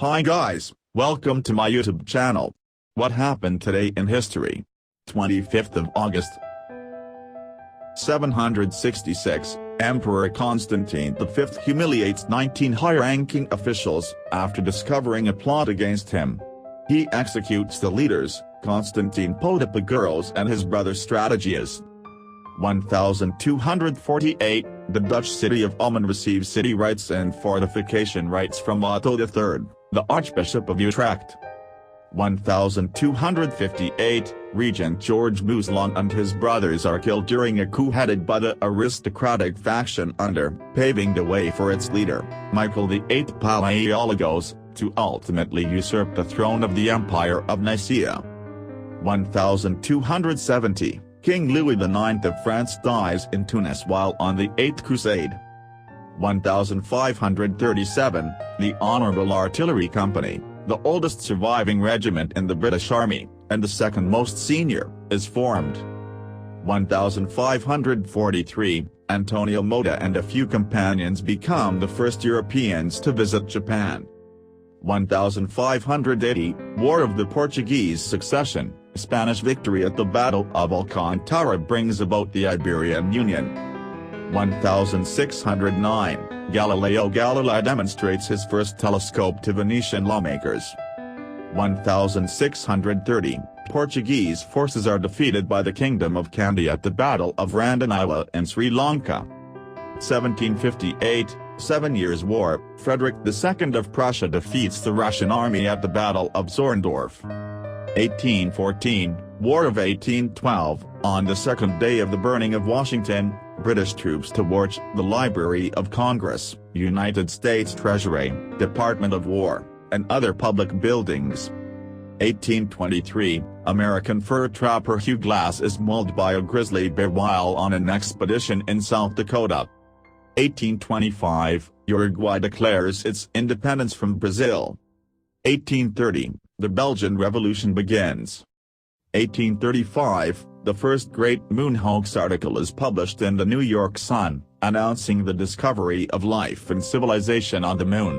Hi guys, welcome to my YouTube channel. What happened today in history? 25th of August 766, Emperor Constantine V humiliates 19 high-ranking officials after discovering a plot against him. He executes the leaders, Constantine Polypagoras and his brother Strategius. 1248, the Dutch city of Ommen receives city rights and fortification rights from Otto III, the Archbishop of Utrecht. 1258, Regent George Mousseline and his brothers are killed during a coup headed by the aristocratic faction under, paving the way for its leader, Michael VIII Palaiologos, to ultimately usurp the throne of the Empire of Nicaea. 1270, King Louis IX of France dies in Tunis while on the Eighth Crusade. 1537, the Honourable Artillery Company, the oldest surviving regiment in the British Army, and the second most senior, is formed. 1543, Antonio Mota and a few companions become the first Europeans to visit Japan. 1580, War of the Portuguese Succession, Spanish victory at the Battle of Alcantara brings about the Iberian Union. 1609, Galileo Galilei demonstrates his first telescope to Venetian lawmakers. 1630, Portuguese forces are defeated by the Kingdom of Kandy at the Battle of Randonila in Sri Lanka. 1758, Seven Years' War, Frederick II of Prussia defeats the Russian army at the Battle of Zorndorf. 1814, War of 1812, on the second day of the burning of Washington, British troops torch the Library of Congress, United States Treasury, Department of War, and other public buildings. 1823, American fur trapper Hugh Glass is mauled by a grizzly bear while on an expedition in South Dakota. 1825, Uruguay declares its independence from Brazil. 1830, the Belgian Revolution begins. 1835, the first great moon hoax article is published in the New York Sun, announcing the discovery of life and civilization on the moon.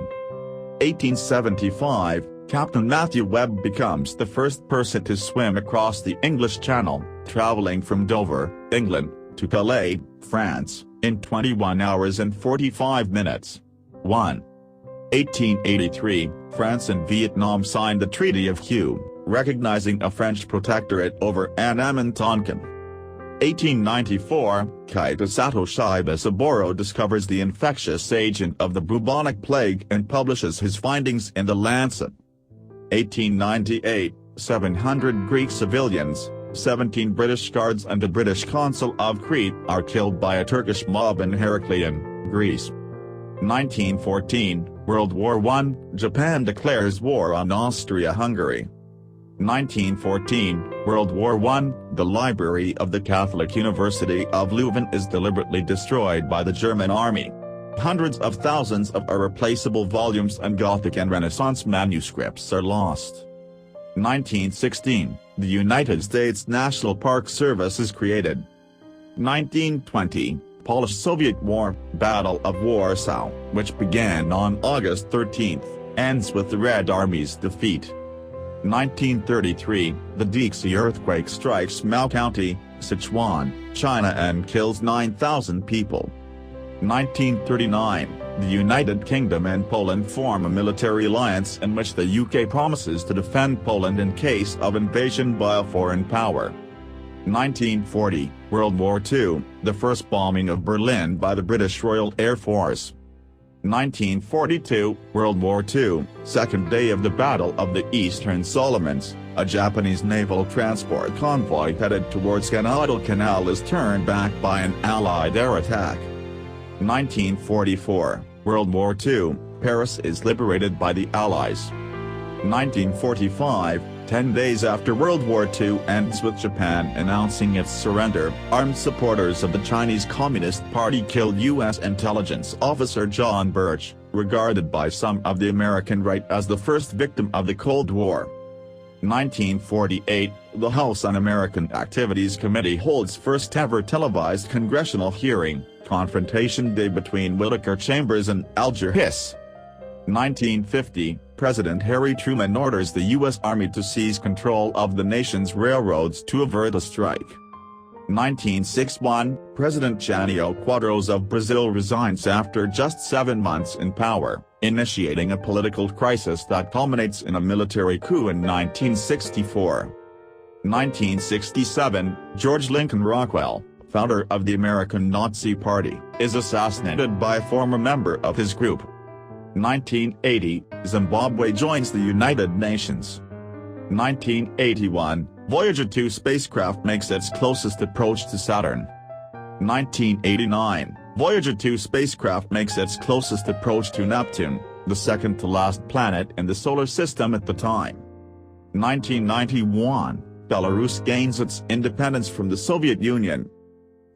1875, Captain Matthew Webb becomes the first person to swim across the English Channel, traveling from Dover, England, to Calais, France, in 21 hours and 45 minutes. 1883, France and Vietnam signed the Treaty of Hué, recognizing a French protectorate over Annam and Tonkin. 1894, Kitasato Shiba Saburo discovers the infectious agent of the bubonic plague and publishes his findings in The Lancet. 1898, 700 Greek civilians, 17 British guards and the British consul of Crete are killed by a Turkish mob in Heraklion, Greece. 1914, World War I, Japan declares war on Austria-Hungary. 1914, World War I, the library of the Catholic University of Leuven is deliberately destroyed by the German army. Hundreds of thousands of irreplaceable volumes and Gothic and Renaissance manuscripts are lost. 1916, the United States National Park Service is created. 1920, Polish-Soviet War, Battle of Warsaw, which began on August 13, ends with the Red Army's defeat. 1933, the Dixie earthquake strikes Mao County, Sichuan, China and kills 9,000 people. 1939, the United Kingdom and Poland form a military alliance in which the UK promises to defend Poland in case of invasion by a foreign power. 1940, World War II, the first bombing of Berlin by the British Royal Air Force. 1942, World War II, second day of the Battle of the Eastern Solomons, a Japanese naval transport convoy headed towards Guadalcanal is turned back by an Allied air attack. 1944, World War II, Paris is liberated by the Allies. 1945, 10 days after World War II ends with Japan announcing its surrender, armed supporters of the Chinese Communist Party kill U.S. intelligence officer John Birch, regarded by some of the American right as the first victim of the Cold War. 1948, the House Un-American Activities Committee holds first-ever televised congressional hearing, Confrontation Day between Whittaker Chambers and Alger Hiss. 1950, President Harry Truman orders the U.S. Army to seize control of the nation's railroads to avert a strike. 1961, President Jânio Quadros of Brazil resigns after just 7 months in power, initiating a political crisis that culminates in a military coup in 1964. 1967, George Lincoln Rockwell, founder of the American Nazi Party, is assassinated by a former member of his group. 1980, Zimbabwe joins the United Nations. 1981, Voyager 2 spacecraft makes its closest approach to Saturn. 1989, Voyager 2 spacecraft makes its closest approach to Neptune, the second-to-last planet in the solar system at the time. 1991, Belarus gains its independence from the Soviet Union.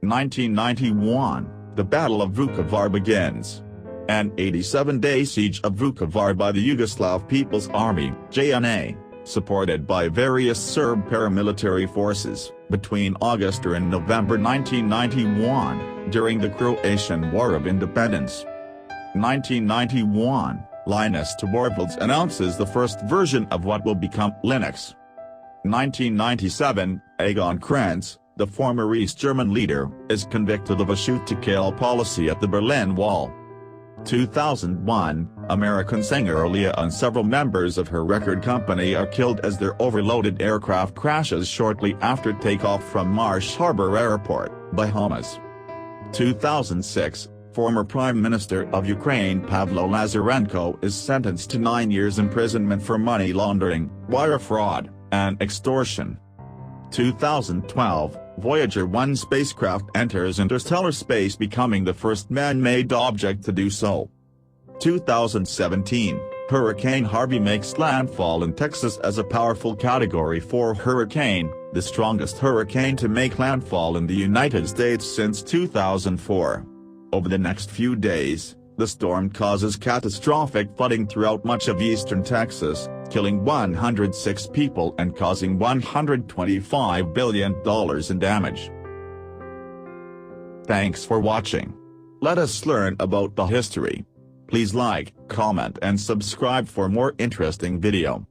1991, the Battle of Vukovar begins. An 87-day siege of Vukovar by the Yugoslav People's Army, JNA, supported by various Serb paramilitary forces, between August and November 1991, during the Croatian War of Independence. 1991, Linus Torvalds announces the first version of what will become Linux. 1997, Egon Krenz, the former East German leader, is convicted of a shoot-to-kill policy at the Berlin Wall. 2001, American singer Aaliyah and several members of her record company are killed as their overloaded aircraft crashes shortly after takeoff from Marsh Harbor Airport, Bahamas. 2006, former Prime Minister of Ukraine Pavlo Lazarenko is sentenced to 9 years imprisonment for money laundering, wire fraud, and extortion. 2012, Voyager 1 spacecraft enters interstellar space, becoming the first man-made object to do so. 2017, Hurricane Harvey makes landfall in Texas as a powerful Category 4 hurricane, the strongest hurricane to make landfall in the United States since 2004. Over the next few days, the storm causes catastrophic flooding throughout much of eastern Texas, killing 106 people and causing $125 billion in damage. Thanks for watching. Let us learn about the history. Please like, comment and subscribe for more interesting video.